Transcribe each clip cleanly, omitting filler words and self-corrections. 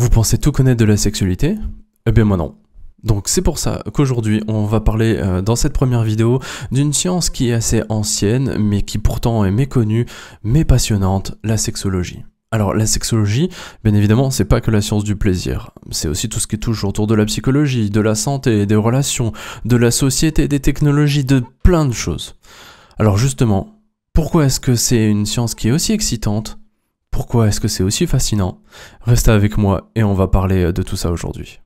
Vous pensez tout connaître de la sexualité? Eh bien moi non. Donc c'est pour ça qu'aujourd'hui on va parler dans cette première vidéo d'une science qui est assez ancienne mais qui pourtant est méconnue mais passionnante, la sexologie. Alors la sexologie, bien évidemment, c'est pas que la science du plaisir, c'est aussi tout ce qui touche autour de la psychologie, de la santé, des relations, de la société, des technologies, de plein de choses. Alors justement, pourquoi est-ce que c'est une science qui est aussi excitante? Pourquoi est-ce que c'est aussi fascinant? Restez avec moi et on va parler de tout ça aujourd'hui.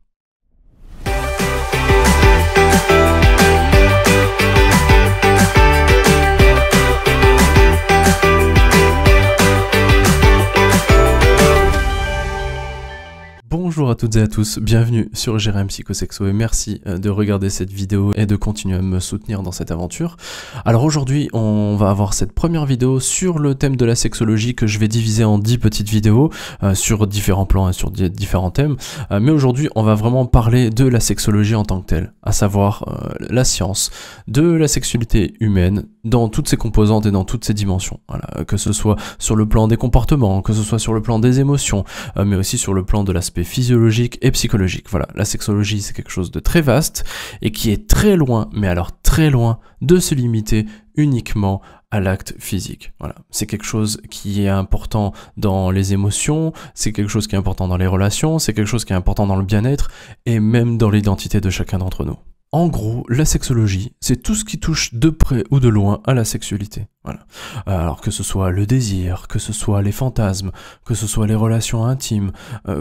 Bonjour à toutes et à tous, bienvenue sur Jérém Psychosexo et merci de regarder cette vidéo et de continuer à me soutenir dans cette aventure. Alors aujourd'hui, on va avoir cette première vidéo sur le thème de la sexologie que je vais diviser en 10 petites vidéos sur différents plans et sur différents thèmes. Mais aujourd'hui, on va vraiment parler de la sexologie en tant que telle, à savoir la science de la sexualité humaine dans toutes ses composantes et dans toutes ses dimensions. Voilà, que ce soit sur le plan des comportements, que ce soit sur le plan des émotions, mais aussi sur le plan de l'aspect physiologique et psychologique. Voilà, la sexologie c'est quelque chose de très vaste et qui est très loin, mais alors très loin de se limiter uniquement à l'acte physique. Voilà, c'est quelque chose qui est important dans les émotions, c'est quelque chose qui est important dans les relations, c'est quelque chose qui est important dans le bien-être et même dans l'identité de chacun d'entre nous. En gros, la sexologie, c'est tout ce qui touche de près ou de loin à la sexualité. Voilà. Alors que ce soit le désir, que ce soit les fantasmes, que ce soit les relations intimes,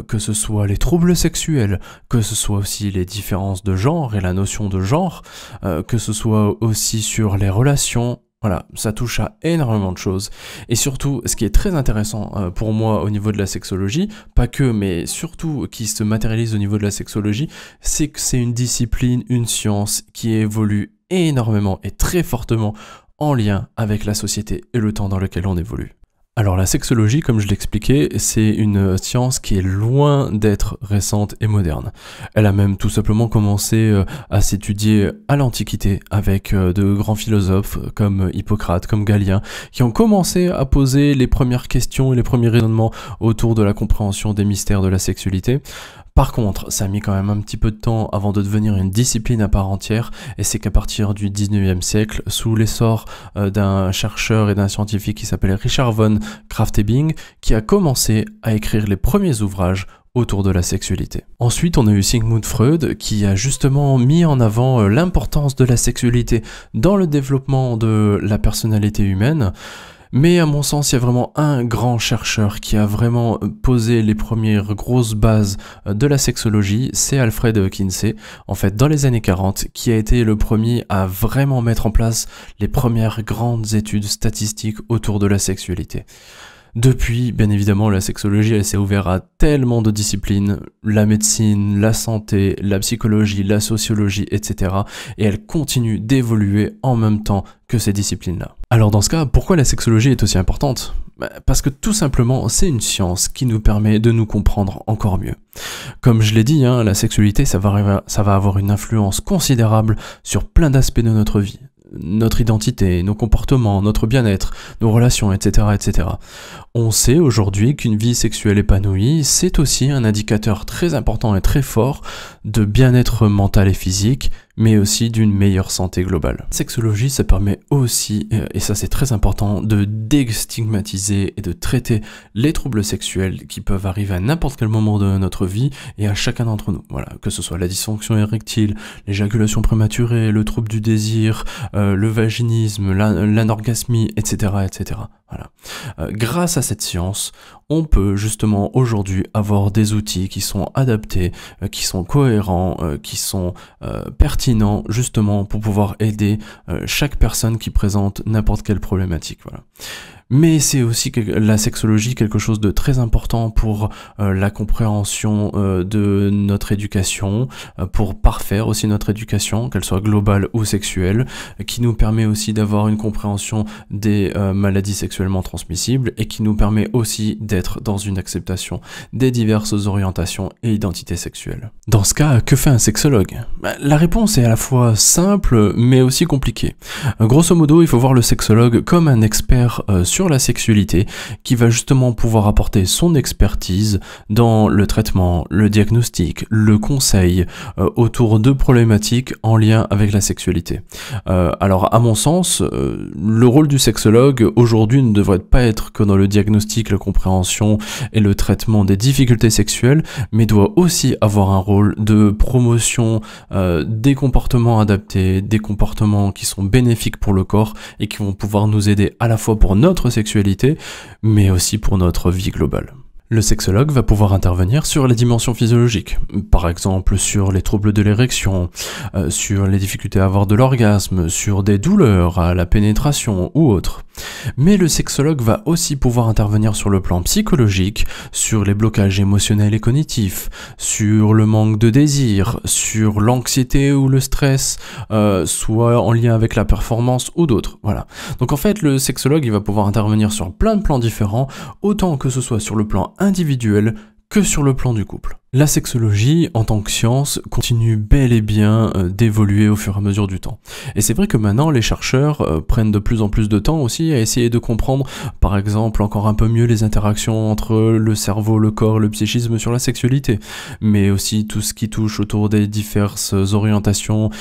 que ce soit les troubles sexuels, que ce soit aussi les différences de genre et la notion de genre, que ce soit aussi sur les relations. Voilà, ça touche à énormément de choses. Et surtout, ce qui est très intéressant pour moi au niveau de la sexologie, pas que, mais surtout qui se matérialise au niveau de la sexologie, c'est que c'est une discipline, une science qui évolue énormément et très fortement en lien avec la société et le temps dans lequel on évolue. Alors la sexologie, comme je l'expliquais, c'est une science qui est loin d'être récente et moderne. Elle a même tout simplement commencé à s'étudier à l'Antiquité avec de grands philosophes comme Hippocrate, comme Galien, qui ont commencé à poser les premières questions et les premiers raisonnements autour de la compréhension des mystères de la sexualité. Par contre, ça a mis quand même un petit peu de temps avant de devenir une discipline à part entière, et c'est qu'à partir du 19e siècle, sous l'essor d'un chercheur et d'un scientifique qui s'appelait Richard von Krafft-Ebing, qui a commencé à écrire les premiers ouvrages autour de la sexualité. Ensuite, on a eu Sigmund Freud qui a justement mis en avant l'importance de la sexualité dans le développement de la personnalité humaine. Mais à mon sens, il y a vraiment un grand chercheur qui a vraiment posé les premières grosses bases de la sexologie, c'est Alfred Kinsey, en fait dans les années 40, qui a été le premier à vraiment mettre en place les premières grandes études statistiques autour de la sexualité. Depuis, bien évidemment, la sexologie, elle s'est ouverte à tellement de disciplines, la médecine, la santé, la psychologie, la sociologie, etc. Et elle continue d'évoluer en même temps que ces disciplines-là. Alors dans ce cas, pourquoi la sexologie est aussi importante? Parce que tout simplement, c'est une science qui nous permet de nous comprendre encore mieux. Comme je l'ai dit, la sexualité, ça va avoir une influence considérable sur plein d'aspects de notre vie. Notre identité, nos comportements, notre bien-être, nos relations, etc., etc. On sait aujourd'hui qu'une vie sexuelle épanouie, c'est aussi un indicateur très important et très fort de bien-être mental et physique, mais aussi d'une meilleure santé globale. La sexologie, ça permet aussi, et ça c'est très important, de déstigmatiser et de traiter les troubles sexuels qui peuvent arriver à n'importe quel moment de notre vie et à chacun d'entre nous. Voilà, que ce soit la dysfonction érectile, l'éjaculation prématurée, le trouble du désir, le vaginisme, l'anorgasmie, etc., etc. Voilà. Grâce à cette science, on peut justement aujourd'hui avoir des outils qui sont adaptés, qui sont cohérents, qui sont pertinents justement pour pouvoir aider chaque personne qui présente n'importe quelle problématique. Voilà. Mais c'est aussi la sexologie quelque chose de très important pour la compréhension de notre éducation, pour parfaire aussi notre éducation, qu'elle soit globale ou sexuelle, qui nous permet aussi d'avoir une compréhension des maladies sexuellement transmissibles et qui nous permet aussi d'être dans une acceptation des diverses orientations et identités sexuelles. Dans ce cas, que fait un sexologue? La réponse c'est à la fois simple mais aussi compliqué. Grosso modo, il faut voir le sexologue comme un expert sur la sexualité qui va justement pouvoir apporter son expertise dans le traitement, le diagnostic, le conseil autour de problématiques en lien avec la sexualité. Alors à mon sens, le rôle du sexologue aujourd'hui ne devrait pas être que dans le diagnostic, la compréhension et le traitement des difficultés sexuelles, mais doit aussi avoir un rôle de promotion des comportements adaptés, des comportements qui sont bénéfiques pour le corps et qui vont pouvoir nous aider à la fois pour notre sexualité, mais aussi pour notre vie globale. Le sexologue va pouvoir intervenir sur les dimensions physiologiques, par exemple sur les troubles de l'érection, sur les difficultés à avoir de l'orgasme, sur des douleurs à la pénétration ou autres. Mais le sexologue va aussi pouvoir intervenir sur le plan psychologique, sur les blocages émotionnels et cognitifs, sur le manque de désir, sur l'anxiété ou le stress, soit en lien avec la performance ou d'autres. Voilà. Donc en fait, le sexologue il va pouvoir intervenir sur plein de plans différents, autant que ce soit sur le plan individuel que sur le plan du couple. La sexologie, en tant que science, continue bel et bien d'évoluer au fur et à mesure du temps. Et c'est vrai que maintenant, les chercheurs prennent de plus en plus de temps aussi à essayer de comprendre, par exemple, encore un peu mieux les interactions entre le cerveau, le corps, le psychisme sur la sexualité, mais aussi tout ce qui touche autour des diverses orientations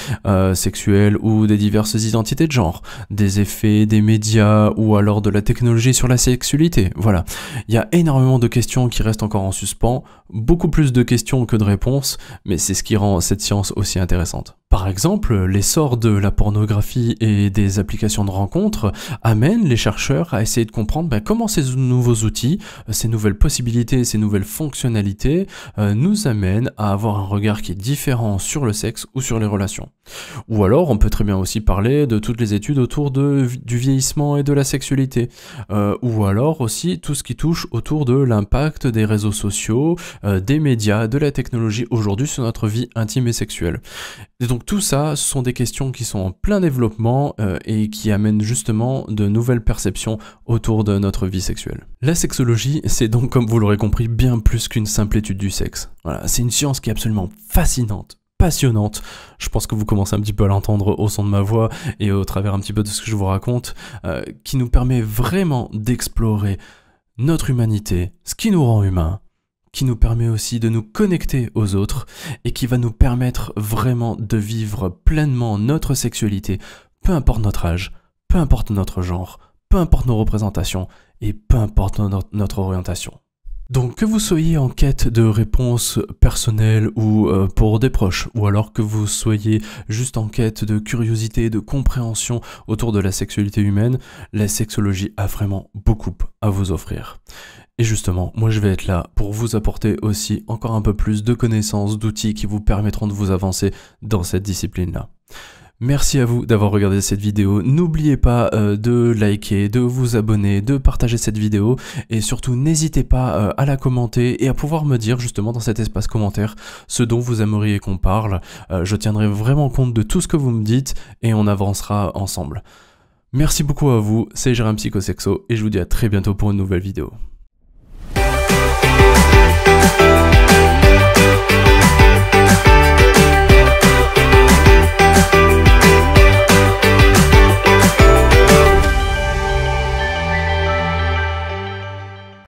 sexuelles ou des diverses identités de genre, des effets des médias ou alors de la technologie sur la sexualité. Voilà. Il y a énormément de questions qui restent encore en suspens, beaucoup plus de questions que de réponses, mais c'est ce qui rend cette science aussi intéressante. Par exemple, l'essor de la pornographie et des applications de rencontres amène les chercheurs à essayer de comprendre comment ces nouveaux outils, ces nouvelles possibilités, ces nouvelles fonctionnalités nous amènent à avoir un regard qui est différent sur le sexe ou sur les relations. Ou alors, on peut très bien aussi parler de toutes les études autour du vieillissement et de la sexualité. Ou alors aussi tout ce qui touche autour de l'impact des réseaux sociaux, des médias, de la technologie aujourd'hui sur notre vie intime et sexuelle. Et donc tout ça, ce sont des questions qui sont en plein développement et qui amènent justement de nouvelles perceptions autour de notre vie sexuelle. La sexologie, c'est donc, comme vous l'aurez compris, bien plus qu'une simple étude du sexe. Voilà, c'est une science qui est absolument fascinante, passionnante. Je pense que vous commencez un petit peu à l'entendre au son de ma voix et au travers un petit peu de ce que je vous raconte, qui nous permet vraiment d'explorer notre humanité, ce qui nous rend humains, qui nous permet aussi de nous connecter aux autres et qui va nous permettre vraiment de vivre pleinement notre sexualité, peu importe notre âge, peu importe notre genre, peu importe nos représentations et peu importe notre orientation. Donc que vous soyez en quête de réponses personnelles ou pour des proches, ou alors que vous soyez juste en quête de curiosité, de compréhension autour de la sexualité humaine, la sexologie a vraiment beaucoup à vous offrir. Et justement, moi je vais être là pour vous apporter aussi encore un peu plus de connaissances, d'outils qui vous permettront de vous avancer dans cette discipline-là. Merci à vous d'avoir regardé cette vidéo, n'oubliez pas de liker, de vous abonner, de partager cette vidéo et surtout n'hésitez pas à la commenter et à pouvoir me dire justement dans cet espace commentaire ce dont vous aimeriez qu'on parle. Je tiendrai vraiment compte de tout ce que vous me dites et on avancera ensemble. Merci beaucoup à vous, c'est Jérém Psychosexo et je vous dis à très bientôt pour une nouvelle vidéo.